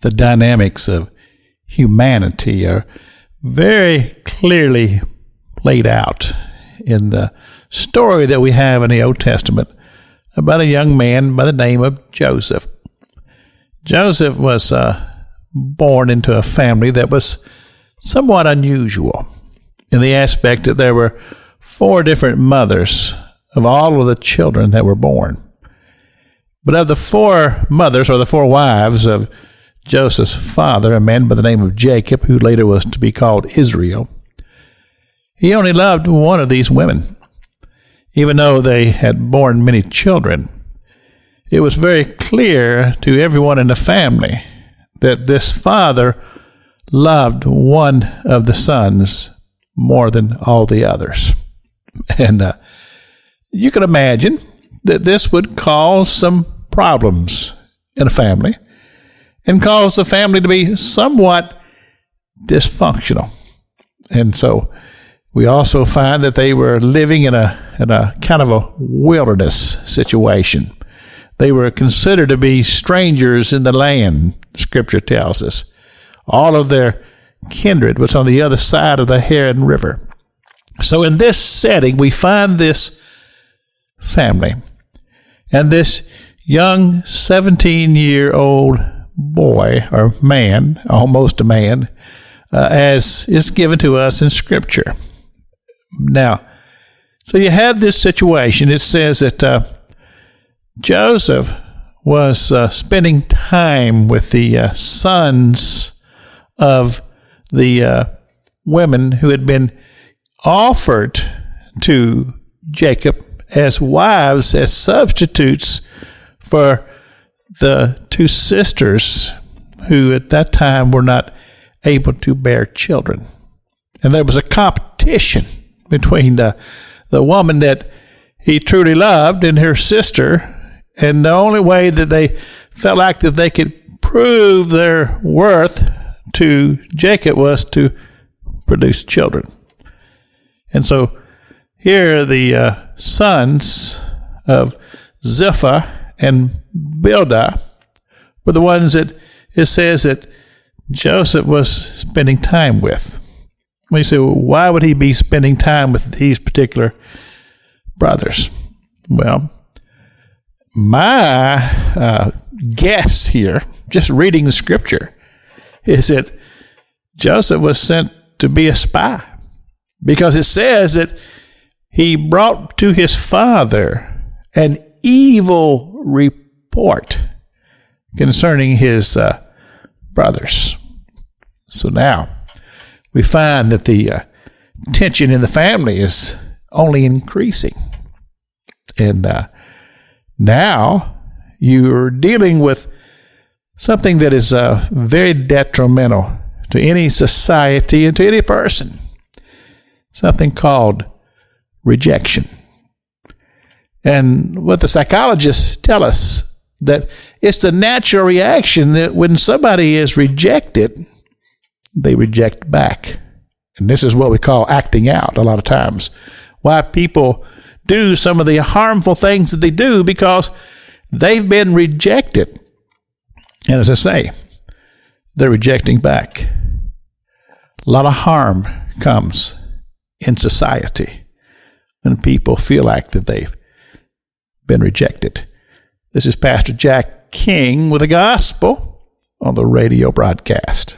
the dynamics of humanity are very clearly laid out in the story that we have in the Old Testament about a young man by the name of Joseph. Joseph was born into a family that was somewhat unusual in the aspect that there were 4 different mothers of all of the children that were born. But of the 4 mothers, or the 4 wives of Joseph's father, a man by the name of Jacob, who later was to be called Israel, he only loved one of these women. Even though they had borne many children, it was very clear to everyone in the family that this father loved one of the sons more than all the others. And you can imagine that this would cause some problems in a family and cause the family to be somewhat dysfunctional. And so we also find that they were living in a kind of a wilderness situation. They were considered to be strangers in the land, Scripture tells us. All of their kindred was on the other side of the Jordan River. So in this setting, we find this family. And this young 17-year-old boy, or man, almost a man, as is given to us in Scripture. Now, so you have this situation. It says that Joseph was spending time with the sons of the women who had been offered to Jacob as wives, as substitutes for the 2 sisters who at that time were not able to bear children. And there was a competition between the woman that he truly loved and her sister, and the only way that they felt like that they could prove their worth to Jacob was to produce children. And so here the sons of Zilpah and Bildah were the ones that it says that Joseph was spending time with. We say, well, why would he be spending time with these particular brothers? Well, my guess here, just reading the Scripture, is that Joseph was sent to be a spy, because it says that he brought to his father an evil report concerning his brothers. So now we find that the tension in the family is only increasing. And now you're dealing with something that is very detrimental to any society and to any person. Something called rejection. And what the psychologists tell us, that it's the natural reaction that when somebody is rejected, they reject back. And this is what we call acting out a lot of times. Why people do some of the harmful things that they do, because they've been rejected. And as I say, they're rejecting back. A lot of harm comes in society when people feel like that they've been rejected. This is Pastor Jack King with the gospel on the radio broadcast.